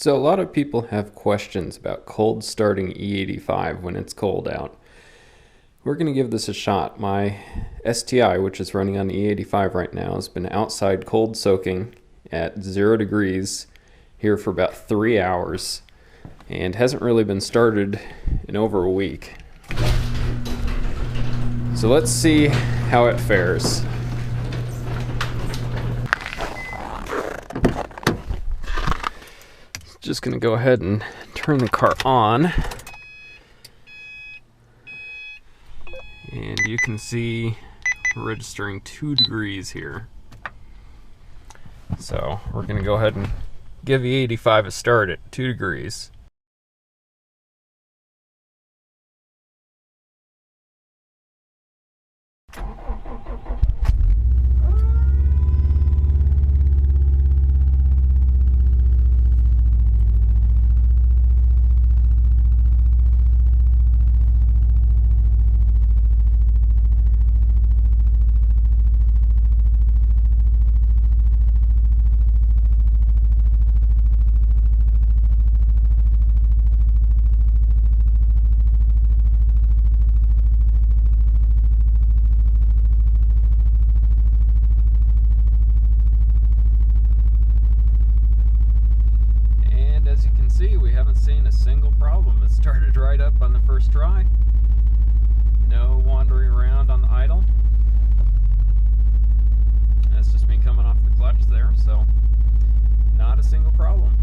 So a lot of people have questions about cold starting E85 when it's cold out. We're going to give this a shot. My STi, which is running on E85 right now, has been outside cold soaking at 0 degrees here for about 3 hours and hasn't really been started in over a week. So let's see how it fares. Just going to go ahead and turn the car on. And you can see we're registering 2 degrees here. So we're going to go ahead and give the E85 a start at 2 degrees. As you can see, we haven't seen a single problem. It started right up on the first try. No wandering around on the idle. That's just me coming off the clutch there, so not a single problem.